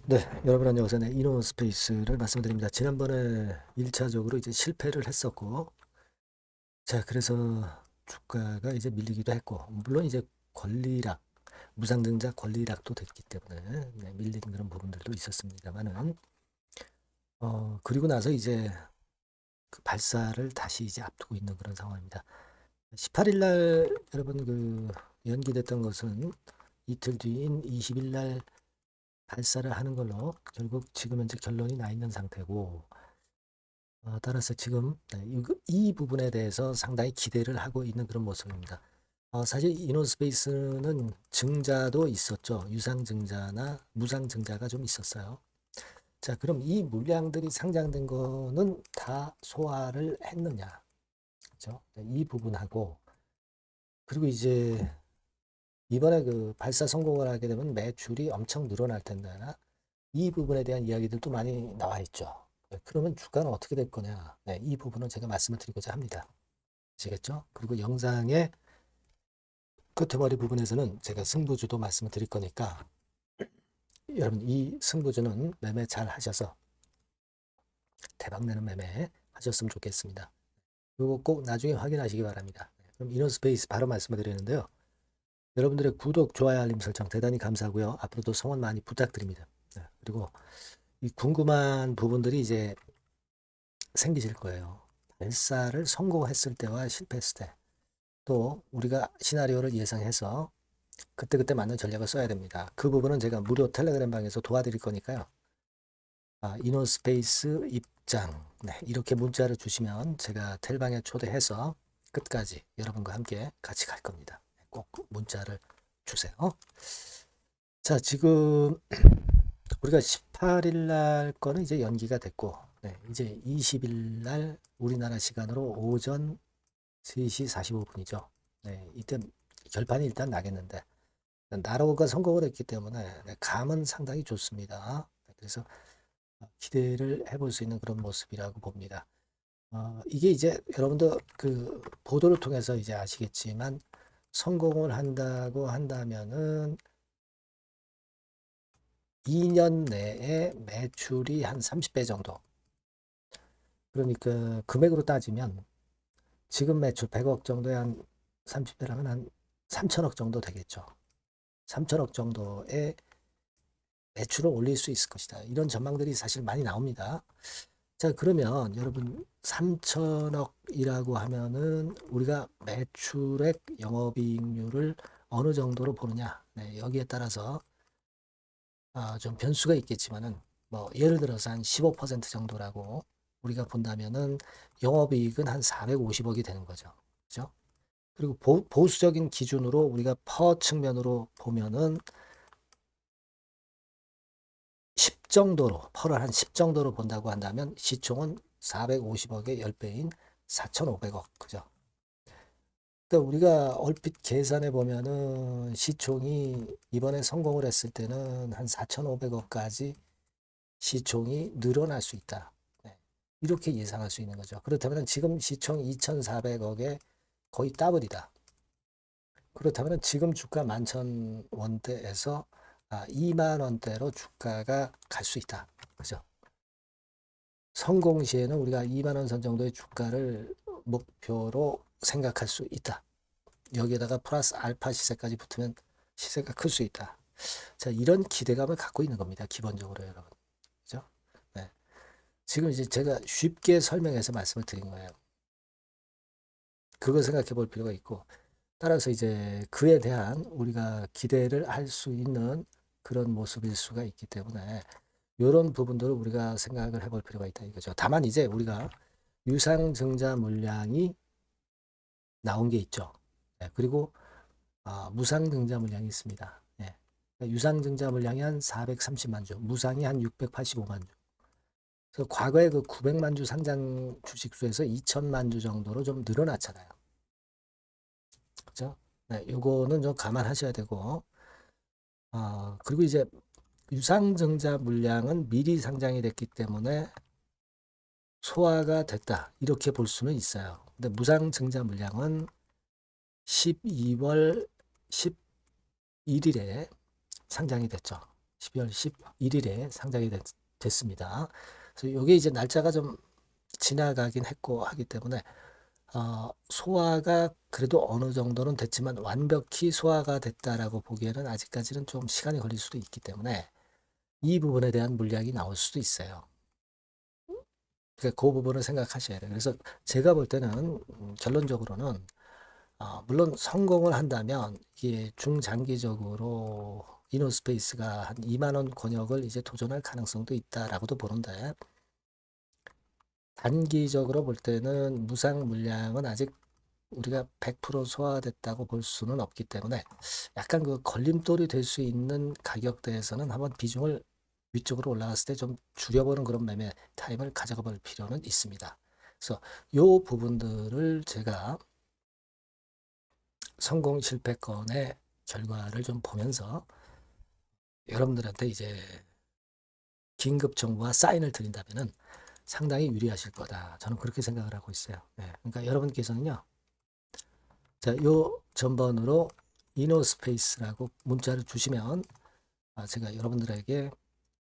네, 여러분 안녕하세요. 네, 이노스페이스를 말씀드립니다. 지난번에 1차적으로 이제 실패를 했었고, 자, 그래서 주가가 이제 밀리기도 했고, 물론 이제 권리락, 무상증자 권리락도 됐기 때문에 네, 밀린 그런 부분들도 있었습니다만은, 그리고 나서 이제 그 발사를 다시 이제 앞두고 있는 그런 상황입니다. 18일 날 여러분 그 연기됐던 것은 이틀 뒤인 20일 날 발사를 하는 걸로 결국 지금 현재 결론이 나 있는 상태고, 따라서 지금 네, 이 부분에 대해서 상당히 기대를 하고 있는 그런 모습입니다. 사실 이노스페이스는 증자도 있었죠. 유상증자나 무상증자가 좀 있었어요. 자, 그럼 이 물량들이 상장된 거는 다 소화를 했느냐? 그죠? 네, 이 부분하고, 그리고 이제 이번에 그 발사 성공을 하게 되면 매출이 엄청 늘어날 텐데, 이 부분에 대한 이야기들도 많이 나와 있죠. 네, 그러면 주가는 어떻게 될 거냐? 네, 이 부분은 제가 말씀을 드리고자 합니다. 아시겠죠? 그리고 영상의 끝머리 부분에서는 제가 승부주도 말씀을 드릴 거니까 여러분 이 승부주는 매매 잘 하셔서 대박내는 매매 하셨으면 좋겠습니다. 그리고 꼭 나중에 확인하시기 바랍니다. 그럼 이너스페이스 바로 말씀을 드리는데요. 여러분들의 구독, 좋아요, 알림 설정 대단히 감사하고요. 앞으로도 성원 많이 부탁드립니다. 네, 그리고 이 궁금한 부분들이 이제 생기실 거예요. 발사를 성공했을 때와 실패했을 때, 또 우리가 시나리오를 예상해서 그때그때 맞는 전략을 써야 됩니다. 그 부분은 제가 무료 텔레그램 방에서 도와드릴 거니까요. 이노스페이스 입장, 네, 이렇게 문자를 주시면 제가 텔방에 초대해서 끝까지 여러분과 함께 같이 갈 겁니다. 꼭 문자를 주세요. 자, 지금 우리가 18일 날 거는 이제 연기가 됐고, 네, 이제 20일 날 우리나라 시간으로 오전 3시 45분이죠. 네, 이때 결판이 일단 나겠는데, 나로가 성공을 했기 때문에 네, 감은 상당히 좋습니다. 그래서 기대를 해볼 수 있는 그런 모습이라고 봅니다. 이게 이제 여러분도 그 보도를 통해서 이제 아시겠지만 성공을 한다고 한다면은 2년 내에 매출이 한 30배 정도. 그러니까 금액으로 따지면 지금 매출 100억 정도에 한 30배라면 한 3천억 정도 되겠죠. 3천억 정도의 매출을 올릴 수 있을 것이다. 이런 전망들이 사실 많이 나옵니다. 자, 그러면 여러분 3천억이라고 하면은 우리가 매출액 영업이익률을 어느 정도로 보느냐? 네, 여기에 따라서 좀 변수가 있겠지만은 뭐 예를 들어서 한 15% 정도라고 우리가 본다면은 영업이익은 한 450억이 되는 거죠. 그죠? 그리고 보수적인 기준으로 우리가 퍼 측면으로 보면은 10 정도로, 퍼를 한 10 정도로 본다고 한다면 시총은 450억의 10배인 4,500억. 그죠? 그러니까 우리가 얼핏 계산해 보면은 시총이 이번에 성공을 했을 때는 한 4,500억까지 시총이 늘어날 수 있다. 네. 이렇게 예상할 수 있는 거죠. 그렇다면 지금 시총 2,400억에 거의 더블이다. 그렇다면 지금 주가 11,000원대에서 2만 원대로 주가가 갈 수 있다. 그죠? 성공 시에는 우리가 2만 원 선 정도의 주가를 목표로 생각할 수 있다. 여기에다가 플러스 알파 시세까지 붙으면 시세가 클 수 있다. 자, 이런 기대감을 갖고 있는 겁니다. 기본적으로 여러분. 그죠? 네. 지금 이제 제가 쉽게 설명해서 말씀을 드린 거예요. 그거 생각해 볼 필요가 있고, 따라서 이제 그에 대한 우리가 기대를 할 수 있는 그런 모습일 수가 있기 때문에 이런 부분들을 우리가 생각을 해볼 필요가 있다 이거죠. 다만 이제 우리가 유상증자 물량이 나온 게 있죠. 네, 그리고 무상증자 물량이 있습니다. 네. 유상증자 물량이 한 430만 주, 무상이 한 685만 주. 그래서 과거에 그 900만 주 상장 주식수에서 2천만 주 정도로 좀 늘어났잖아요. 그죠? 네, 요거는 좀 감안하셔야 되고, 그리고 이제 유상증자 물량은 미리 상장이 됐기 때문에 소화가 됐다. 이렇게 볼 수는 있어요. 근데 무상증자 물량은 12월 11일에 상장이 됐죠. 12월 11일에 상장이 됐습니다. 그래서 이게 이제 날짜가 좀 지나가긴 했고 하기 때문에 소화가 그래도 어느 정도는 됐지만 완벽히 소화가 됐다라고 보기에는 아직까지는 좀 시간이 걸릴 수도 있기 때문에 이 부분에 대한 물량이 나올 수도 있어요. 그러니까 그 부분을 생각하셔야 돼요. 그래서 제가 볼 때는 결론적으로는 물론 성공을 한다면 이게 중장기적으로 이노스페이스가 한 2만 원 권역을 이제 도전할 가능성도 있다라고도 보는데 단기적으로 볼 때는 무상 물량은 아직 우리가 100% 소화됐다고 볼 수는 없기 때문에 약간 그 걸림돌이 될 수 있는 가격대에서는 한번 비중을 위쪽으로 올라갔을 때 좀 줄여보는 그런 매매 타임을 가져가 볼 필요는 있습니다. 그래서 요 부분들을 제가 성공 실패권의 결과를 좀 보면서 여러분들한테 이제 긴급 정보와 사인을 드린다면은 상당히 유리하실 거다. 저는 그렇게 생각을 하고 있어요. 네. 그러니까 여러분께서는요. 자, 요 전번으로 이노스페이스라고 문자를 주시면 제가 여러분들에게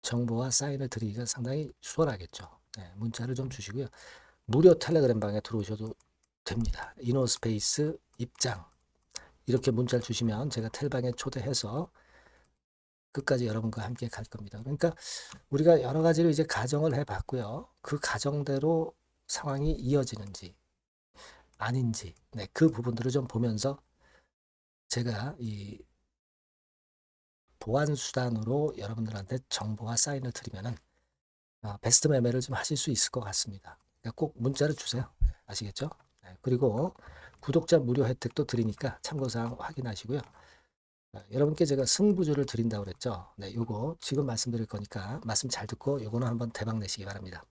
정보와 사인을 드리기가 상당히 수월하겠죠. 네, 문자를 좀 주시고요. 무료 텔레그램 방에 들어오셔도 됩니다. 이노스페이스 입장 이렇게 문자를 주시면 제가 텔방에 초대해서 끝까지 여러분과 함께 갈 겁니다. 그러니까 우리가 여러 가지로 이제 가정을 해봤고요. 그 가정대로 상황이 이어지는지 아닌지 네, 그 부분들을 좀 보면서 제가 이 보완 수단으로 여러분들한테 정보와 사인을 드리면은 베스트 매매를 좀 하실 수 있을 것 같습니다. 그러니까 꼭 문자를 주세요. 아시겠죠? 네, 그리고 구독자 무료 혜택도 드리니까 참고사항 확인하시고요. 여러분께 제가 승부주를 드린다고 그랬죠? 네, 요거 지금 말씀드릴 거니까 말씀 잘 듣고 요거는 한번 대박 내시기 바랍니다.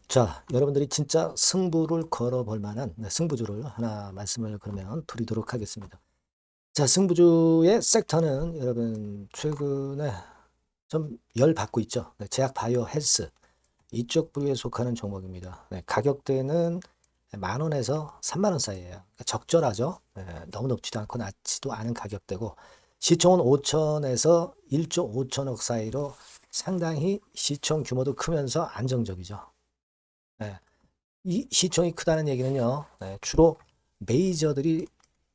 자, 여러분들이 진짜 승부를 걸어볼 만한 승부주를 하나 말씀을 그러면 드리도록 하겠습니다. 자, 승부주의 섹터는 여러분 최근에 좀 열 받고 있죠. 네, 제약 바이오 헬스 이쪽 부류에 속하는 종목입니다. 네, 가격대는 10,000원에서 30,000원 사이에요. 그러니까 적절하죠. 네, 너무 높지도 않고 낮지도 않은 가격대고 시총은 5천에서 1조 5천억 사이로 상당히 시총 규모도 크면서 안정적이죠. 네, 이 시총이 크다는 얘기는요. 네, 주로 메이저들이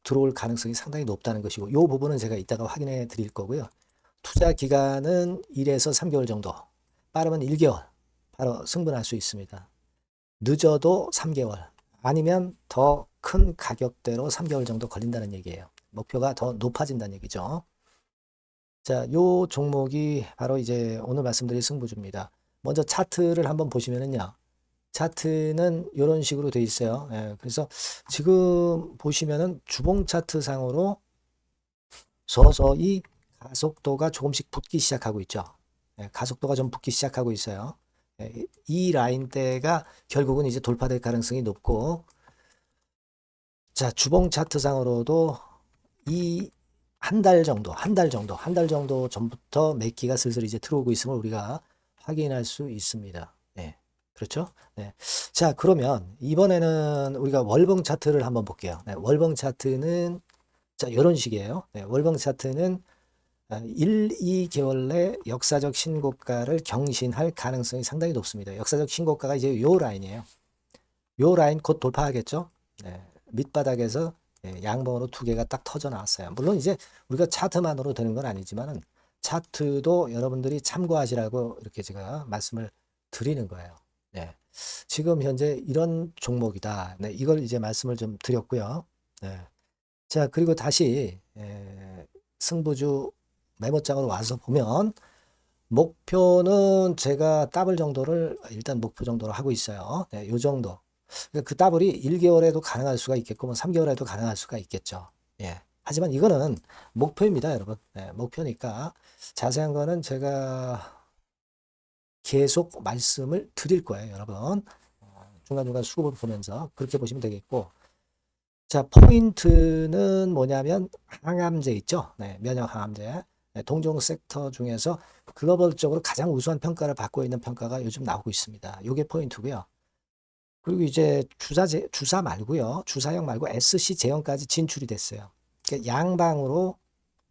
들어올 가능성이 상당히 높다는 것이고 이 부분은 제가 이따가 확인해 드릴 거고요. 투자 기간은 1에서 3개월 정도, 빠르면 1개월 바로 승분할 수 있습니다. 늦어도 3개월 아니면 더 큰 가격대로 3개월 정도 걸린다는 얘기예요. 목표가 더 높아진다는 얘기죠. 자, 요 종목이 바로 이제 오늘 말씀드릴 승부주입니다. 먼저 차트를 한번 보시면은요. 차트는 이런 식으로 돼 있어요. 예, 그래서 지금 보시면은 주봉 차트 상으로 서서히 가속도가 조금씩 붙기 시작하고 있죠. 예, 가속도가 좀 붙기 시작하고 있어요. 예, 이 라인대가 결국은 이제 돌파될 가능성이 높고, 자, 주봉 차트상으로도 이 한 달 정도 전부터 매기가 슬슬 이제 들어오고 있음을 우리가 확인할 수 있습니다. 네, 그렇죠? 네. 자, 그러면 이번에는 우리가 월봉 차트를 한번 볼게요. 네, 월봉 차트는 자, 이런 식이에요. 네, 월봉 차트는 1, 2개월 내 역사적 신고가를 경신할 가능성이 상당히 높습니다. 역사적 신고가가 이제 요 라인이에요. 요 라인 곧 돌파하겠죠? 네, 밑바닥에서 양봉으로 두 개가 딱 터져 나왔어요. 물론 이제 우리가 차트만으로 되는 건 아니지만은 차트도 여러분들이 참고하시라고 이렇게 제가 말씀을 드리는 거예요. 네. 지금 현재 이런 종목이다. 네, 이걸 이제 말씀을 좀 드렸고요. 네. 자, 그리고 다시 승부주 메모장으로 와서 보면 목표는 제가 더블 정도를 일단 목표 정도로 하고 있어요. 네, 요 정도. 그러니까 그 더블이 1개월에도 가능할 수가 있겠고 뭐 3개월에도 가능할 수가 있겠죠. 예. 하지만 이거는 목표입니다, 여러분. 네, 목표니까 자세한 거는 제가 계속 말씀을 드릴 거예요, 여러분. 중간중간 수급을 보면서 그렇게 보시면 되겠고. 자, 포인트는 뭐냐면 항암제 있죠? 네, 면역 항암제. 네, 동종 섹터 중에서 글로벌적으로 가장 우수한 평가를 받고 있는 평가가 요즘 나오고 있습니다. 요게 포인트고요. 그리고 이제 주사 말고요. 주사형 말고 SC 제형까지 진출이 됐어요. 그러니까 양방으로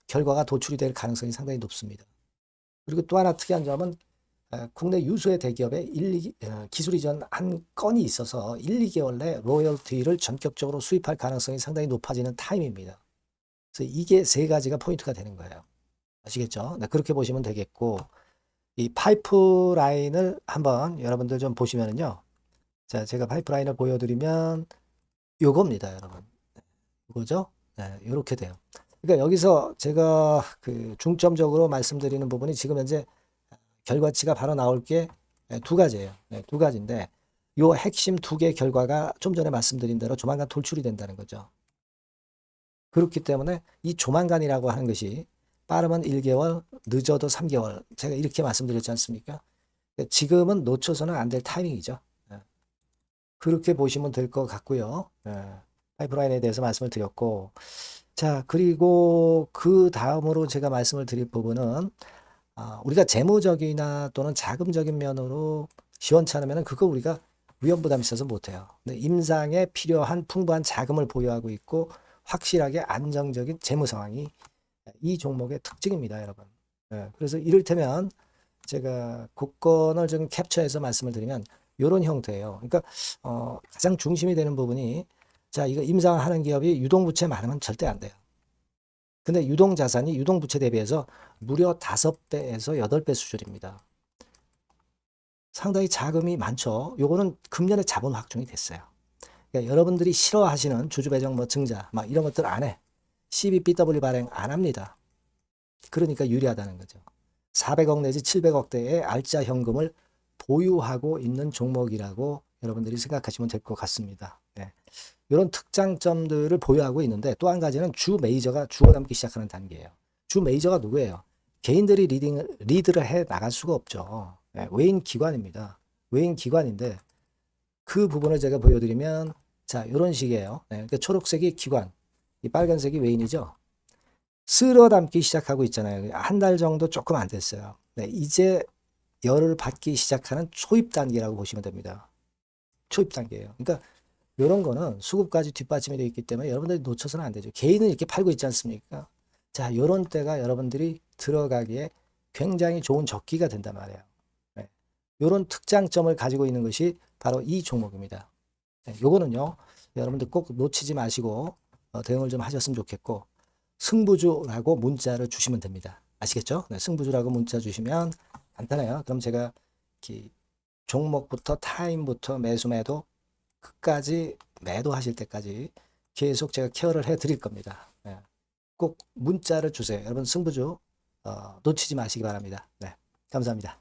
결과가 도출이 될 가능성이 상당히 높습니다. 그리고 또 하나 특이한 점은 국내 유수의 대기업에 기술 이전 한 건이 있어서 1, 2개월 내 로열티를 전격적으로 수입할 가능성이 상당히 높아지는 타임입니다. 그래서 이게 세 가지가 포인트가 되는 거예요. 아시겠죠? 네, 그렇게 보시면 되겠고, 이 파이프라인을 한번 여러분들 좀 보시면은요. 자, 제가 파이프라인을 보여드리면 요겁니다, 여러분. 이거죠? 네, 이렇게 돼요. 그러니까 여기서 제가 그 중점적으로 말씀드리는 부분이 지금 현재 결과치가 바로 나올 게 두 가지예요. 네, 두 가지인데 요 핵심 두 개 결과가 좀 전에 말씀드린 대로 조만간 돌출이 된다는 거죠. 그렇기 때문에 이 조만간이라고 하는 것이 빠르면 1개월, 늦어도 3개월. 제가 이렇게 말씀드렸지 않습니까? 지금은 놓쳐서는 안 될 타이밍이죠. 네. 그렇게 보시면 될 것 같고요. 네. 파이프라인에 대해서 말씀을 드렸고, 자, 그리고 그 다음으로 제가 말씀을 드릴 부분은 우리가 재무적이나 또는 자금적인 면으로 시원찮으면 그거 우리가 위험 부담이 있어서 못해요. 근데 임상에 필요한 풍부한 자금을 보유하고 있고 확실하게 안정적인 재무 상황이 이 종목의 특징입니다, 여러분. 네, 그래서 이를테면 제가 국권을 좀 캡처해서 말씀을 드리면 이런 형태예요. 그러니까 가장 중심이 되는 부분이 자, 이거 임상하는 기업이 유동부채 많으면 절대 안 돼요. 근데 유동자산이 유동부채 대비해서 무려 5배에서 8배 수준입니다. 상당히 자금이 많죠. 요거는 금년에 자본 확충이 됐어요. 그러니까 여러분들이 싫어하시는 주주배정 뭐 증자 막 이런 것들 안 해. CBBW 발행 안 합니다. 그러니까 유리하다는 거죠. 400억 내지 700억대의 알짜 현금을 보유하고 있는 종목이라고 여러분들이 생각하시면 될 것 같습니다. 네. 이런 특장점들을 보유하고 있는데 또 한 가지는 주 메이저가 주워담기 시작하는 단계예요. 주 메이저가 누구예요? 개인들이 리드를 해 나갈 수가 없죠. 네, 외인 기관입니다. 외인 기관인데 그 부분을 제가 보여드리면 자 이런 식이에요. 네, 그러니까 초록색이 기관, 이 빨간색이 외인이죠. 쓸어 담기 시작하고 있잖아요. 한 달 정도 조금 안 됐어요. 네, 이제 열을 받기 시작하는 초입 단계라고 보시면 됩니다. 초입 단계예요. 그러니까 이런 거는 수급까지 뒷받침이 되어 있기 때문에 여러분들이 놓쳐서는 안 되죠. 개인은 이렇게 팔고 있지 않습니까? 자, 이런 때가 여러분들이 들어가기에 굉장히 좋은 적기가 된단 말이에요. 네. 이런 특장점을 가지고 있는 것이 바로 이 종목입니다. 네, 요거는요, 여러분들 꼭 놓치지 마시고 대응을 좀 하셨으면 좋겠고, 승부주라고 문자를 주시면 됩니다. 아시겠죠? 네, 승부주라고 문자 주시면 간단해요. 그럼 제가 이렇게 종목부터 타임부터 매수 매도 끝까지 매도하실 때까지 계속 제가 케어를 해 드릴 겁니다. 네. 꼭 문자를 주세요. 여러분 승부주 놓치지 마시기 바랍니다. 네, 감사합니다.